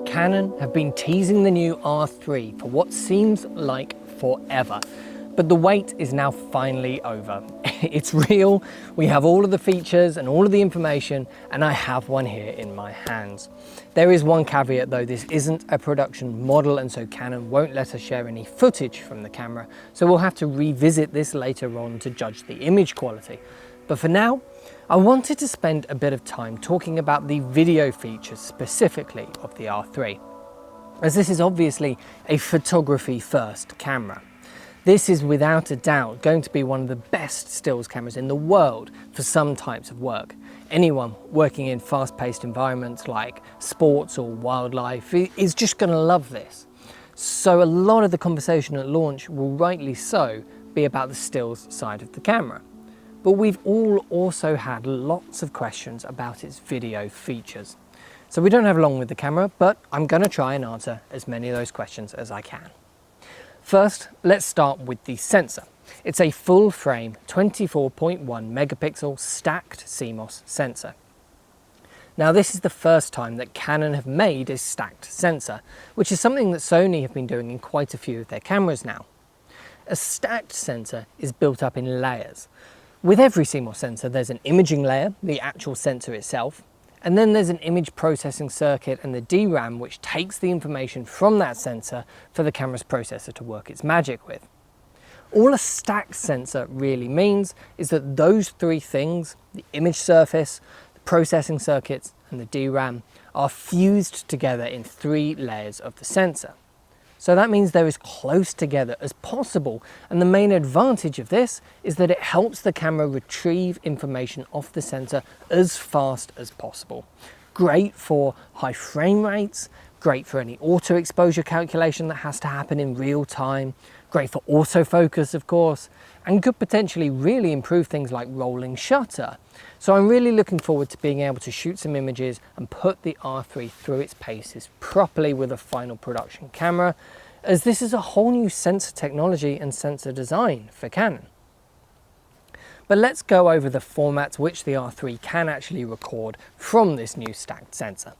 Canon have been teasing the new R3 for what seems like forever, but the wait is now finally over. It's real, we have all of the features and all of the information, and I have one here in my hands. There is one caveat though, this isn't a production model, and so Canon won't let us share any footage from the camera, so we'll have to revisit this later on to judge the image quality. But for now, I wanted to spend a bit of time talking about the video features specifically of the R3, as this is obviously a photography first camera. This is without a doubt going to be one of the best stills cameras in the world for some types of work. Anyone working in fast-paced environments like sports or wildlife is just going to love this. So a lot of the conversation at launch will rightly so be about the stills side of the camera. But we've all also had lots of questions about its video features. So we don't have long with the camera, but I'm going to try and answer as many of those questions as I can. First, let's start with the sensor. It's a full frame 24.1 megapixel stacked CMOS sensor. Now this is the first time that Canon have made a stacked sensor, which is something that Sony have been doing in quite a few of their cameras now. A stacked sensor is built up in layers. With every CMOS sensor, there's an imaging layer, the actual sensor itself, and then there's an image processing circuit and the DRAM, which takes the information from that sensor for the camera's processor to work its magic with. All a stacked sensor really means is that those three things, the image surface, the processing circuits, and the DRAM, are fused together in 3 layers of the sensor. So that means they're as close together as possible, and the main advantage of this is that it helps the camera retrieve information off the sensor as fast as possible. Great for high frame rates, great for any auto exposure calculation that has to happen in real time, great for autofocus of course, and could potentially really improve things like rolling shutter. So I'm really looking forward to being able to shoot some images and put the R3 through its paces properly with a final production camera, as this is a whole new sensor technology and sensor design for Canon. But let's go over the formats which the R3 can actually record from this new stacked sensor.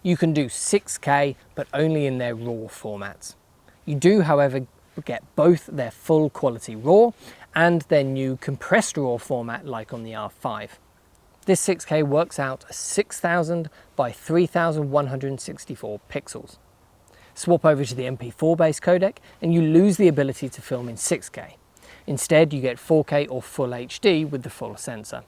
You can do 6K, but only in their RAW formats. You do, however, get both their full quality RAW and their new compressed RAW format like on the R5. This 6K works out as 6000 by 3164 pixels. Swap over to the MP4 based codec and you lose the ability to film in 6K. Instead, you get 4K or full HD with the full sensor.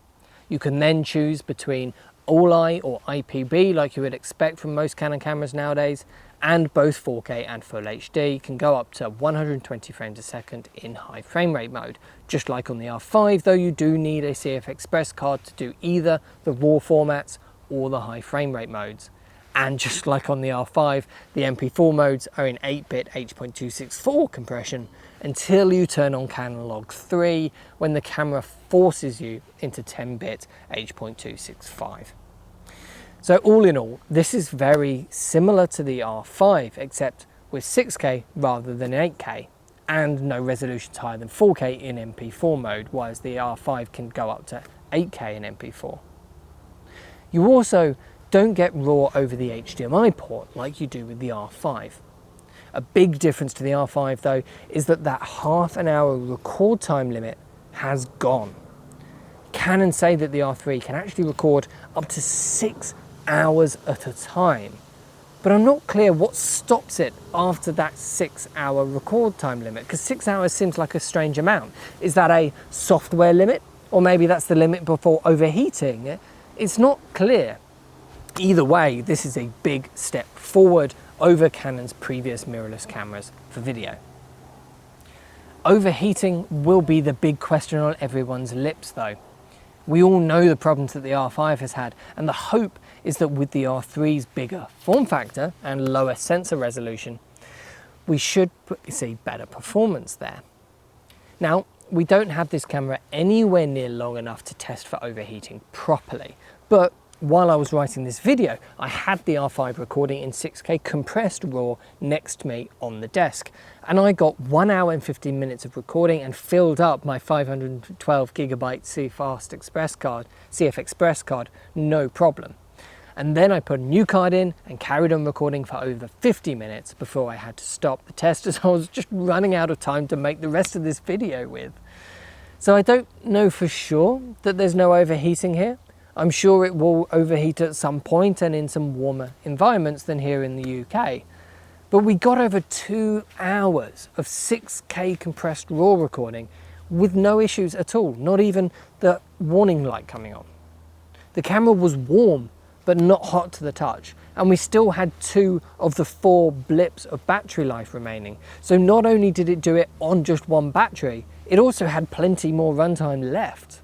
You can then choose between All-I or IPB like you would expect from most Canon cameras nowadays, and both 4K and Full HD can go up to 120 frames a second in high frame rate mode. Just like on the R5 though, you do need a CF Express card to do either the RAW formats or the high frame rate modes. And just like on the R5, the MP4 modes are in 8-bit H.264 compression until you turn on Canon R3 when the camera forces you into 10-bit H.265. So all in all, this is very similar to the R5, except with 6K rather than 8K, and no resolutions higher than 4K in MP4 mode, whereas the R5 can go up to 8K in MP4. You also don't get RAW over the HDMI port like you do with the R5. A big difference to the R5 though is that half-an-hour record time limit has gone. Canon say that the R3 can actually record up to 6 hours at a time, but I'm not clear what stops it after that 6-hour record time limit, because 6 hours seems like a strange amount. Is that a software limit, or maybe that's the limit before overheating? It's not clear. Either way, this is a big step forward over Canon's previous mirrorless cameras for video. Overheating will be the big question on everyone's lips though. We all know the problems that the R5 has had, and the hope is that with the R3's bigger form factor and lower sensor resolution, we should see better performance there. Now, we don't have this camera anywhere near long enough to test for overheating properly, but while I was writing this video, I had the R5 recording in 6K compressed RAW next to me on the desk, and I got 1 hour and 15 minutes of recording and filled up my 512 gigabyte CF Express card, no problem. And then I put a new card in and carried on recording for over 50 minutes before I had to stop the test, as I was just running out of time to make the rest of this video with. So I don't know for sure that there's no overheating here. I'm sure it will overheat at some point and in some warmer environments than here in the UK. But we got over 2 hours of 6K compressed RAW recording with no issues at all, not even the warning light coming on. The camera was warm, but not hot to the touch. And we still had 2 of the 4 blips of battery life remaining. So not only did it do it on just one battery, it also had plenty more runtime left.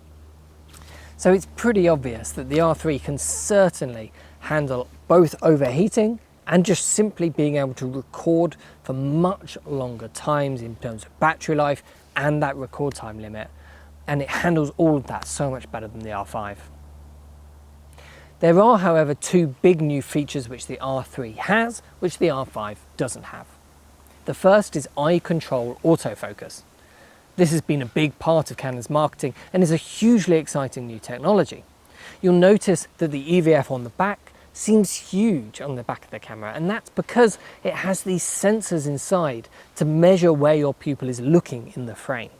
So it's pretty obvious that the R3 can certainly handle both overheating and just simply being able to record for much longer times in terms of battery life and that record time limit. And it handles all of that so much better than the R5. There are, however, 2 big new features which the R3 has, which the R5 doesn't have. The first is eye control autofocus. This has been a big part of Canon's marketing and is a hugely exciting new technology. You'll notice that the EVF on the back seems huge on the back of the camera, and that's because it has these sensors inside to measure where your pupil is looking in the frame.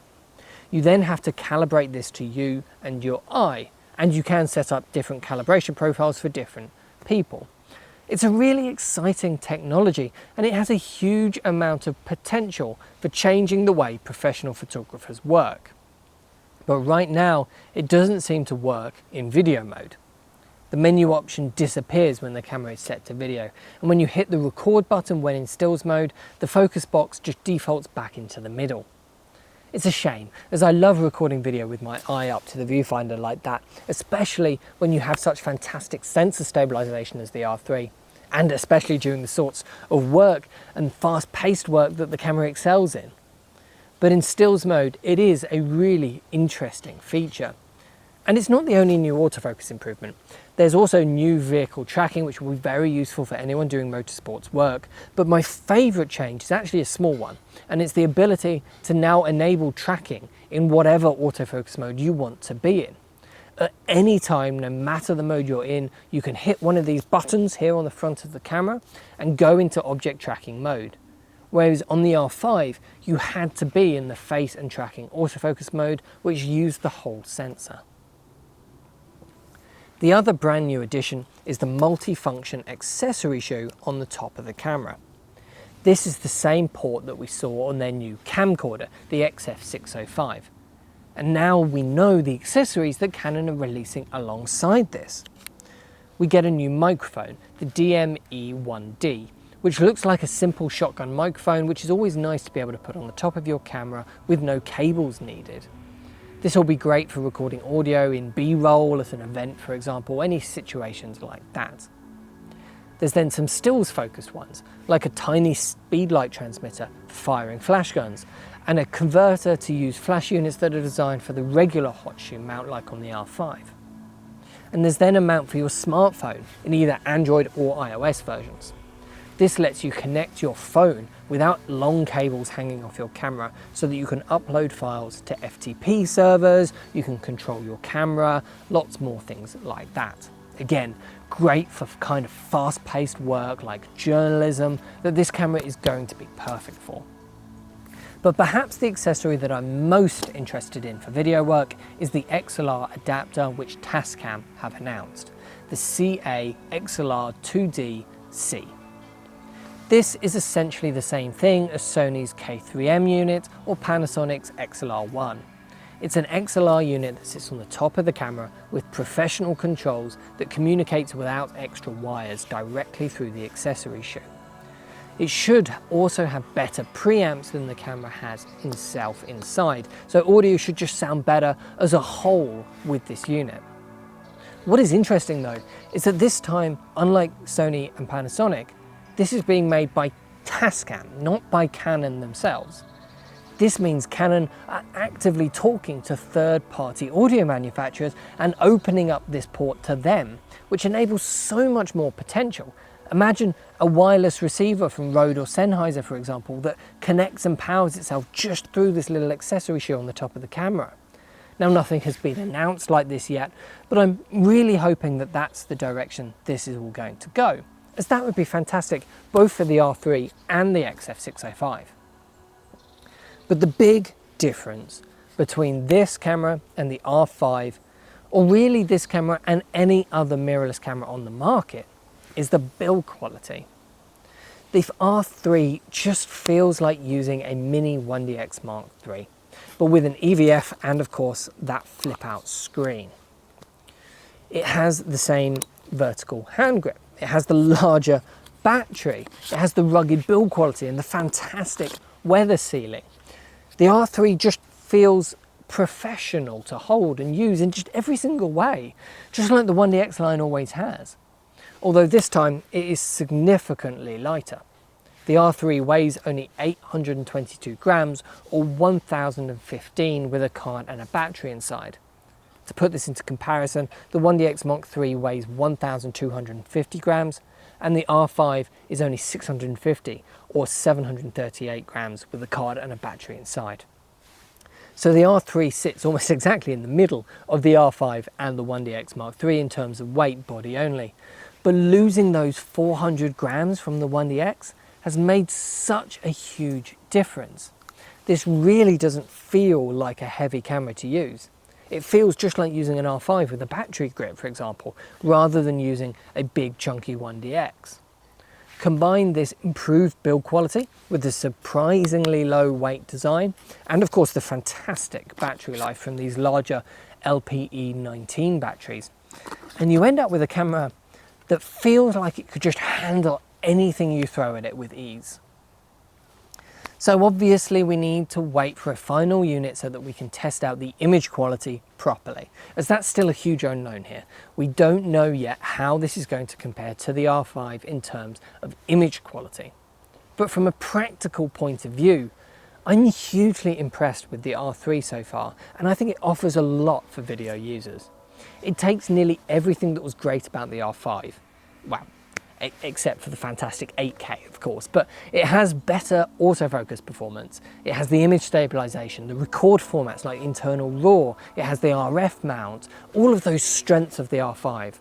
You then have to calibrate this to you and your eye, and you can set up different calibration profiles for different people. It's a really exciting technology, and it has a huge amount of potential for changing the way professional photographers work. But right now, it doesn't seem to work in video mode. The menu option disappears when the camera is set to video, and when you hit the record button when in stills mode, the focus box just defaults back into the middle. It's a shame, as I love recording video with my eye up to the viewfinder like that, especially when you have such fantastic sensor stabilization as the R3, and especially during the sorts of work and fast-paced work that the camera excels in. But in stills mode, it is a really interesting feature. And it's not the only new autofocus improvement. There's also new vehicle tracking, which will be very useful for anyone doing motorsports work. But my favorite change is actually a small one, and it's the ability to now enable tracking in whatever autofocus mode you want to be in. At any time, no matter the mode you're in, you can hit one of these buttons here on the front of the camera and go into object tracking mode. Whereas on the R5, you had to be in the face and tracking autofocus mode, which used the whole sensor. The other brand new addition is the multi-function accessory shoe on the top of the camera. This is the same port that we saw on their new camcorder, the XF605. And now we know the accessories that Canon are releasing alongside this. We get a new microphone, the DME-1D, which looks like a simple shotgun microphone, which is always nice to be able to put on the top of your camera with no cables needed. This will be great for recording audio in B-roll at an event, for example, any situations like that. There's then some stills focused ones, like a tiny speedlight transmitter for firing flash guns, and a converter to use flash units that are designed for the regular hot shoe mount like on the R5. And there's then a mount for your smartphone in either Android or iOS versions. This lets you connect your phone without long cables hanging off your camera so that you can upload files to FTP servers, you can control your camera, lots more things like that. Again, great for kind of fast-paced work like journalism that this camera is going to be perfect for. But perhaps the accessory that I'm most interested in for video work is the XLR adapter which Tascam have announced, the CA XLR 2D-C. This is essentially the same thing as Sony's K3M unit or Panasonic's XLR1. It's an XLR unit that sits on the top of the camera with professional controls that communicates without extra wires directly through the accessory shoe. It should also have better preamps than the camera has inside, so audio should just sound better as a whole with this unit. What is interesting though is that this time, unlike Sony and Panasonic, this is being made by Tascam, not by Canon themselves. This means Canon are actively talking to third-party audio manufacturers and opening up this port to them, which enables so much more potential. Imagine a wireless receiver from Rode or Sennheiser, for example, that connects and powers itself just through this little accessory shoe on the top of the camera. Now, nothing has been announced like this yet, but I'm really hoping that that's the direction this is all going to go, as that would be fantastic both for the R3 and the XF605. But the big difference between this camera and the R5, or really this camera and any other mirrorless camera on the market, is the build quality. The R3 just feels like using a mini 1DX Mark III, but with an EVF and of course that flip out screen. It has the same vertical hand grip, it has the larger battery, it has the rugged build quality and the fantastic weather sealing. The R3 just feels professional to hold and use in just every single way, just like the 1DX line always has. Although this time it is significantly lighter. The R3 weighs only 822 grams or 1015 with a card and a battery inside. To put this into comparison, the 1DX Mark III weighs 1250 grams and the R5 is only 650 or 738 grams with a card and a battery inside. So the R3 sits almost exactly in the middle of the R5 and the 1DX Mark III in terms of weight, body only. But losing those 400 grams from the 1DX has made such a huge difference. This really doesn't feel like a heavy camera to use. It feels just like using an R5 with a battery grip, for example, rather than using a big chunky 1DX. Combine this improved build quality with the surprisingly low weight design and of course the fantastic battery life from these larger LPE19 batteries, and you end up with a camera that feels like it could just handle anything you throw at it with ease. So obviously we need to wait for a final unit so that we can test out the image quality properly, as that's still a huge unknown here. We don't know yet how this is going to compare to the R5 in terms of image quality. But from a practical point of view, I'm hugely impressed with the R3 so far, and I think it offers a lot for video users. It takes nearly everything that was great about the R5, well, except for the fantastic 8K of course, but it has better autofocus performance, it has the image stabilization, the record formats like internal RAW, it has the RF mount, all of those strengths of the R5.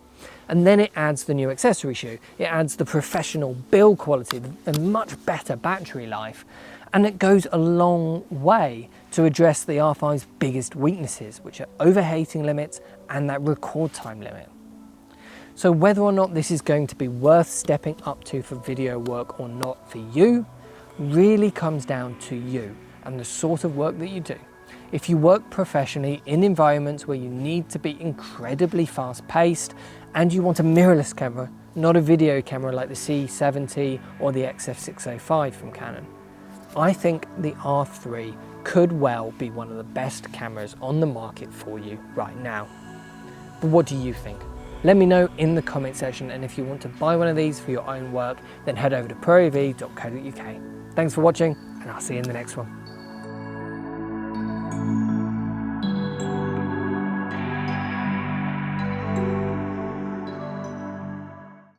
And then it adds the new accessory shoe, it adds the professional build quality, the much better battery life, and it goes a long way to address the R5's biggest weaknesses, which are overheating limits and that record time limit. So whether or not this is going to be worth stepping up to for video work or not for you, really comes down to you and the sort of work that you do. If you work professionally in environments where you need to be incredibly fast paced and you want a mirrorless camera, not a video camera like the C70 or the XF605 from Canon, I think the R3 could well be one of the best cameras on the market for you right now. But what do you think? Let me know in the comment section, and if you want to buy one of these for your own work, then head over to proav.co.uk. Thanks for watching, and I'll see you in the next one.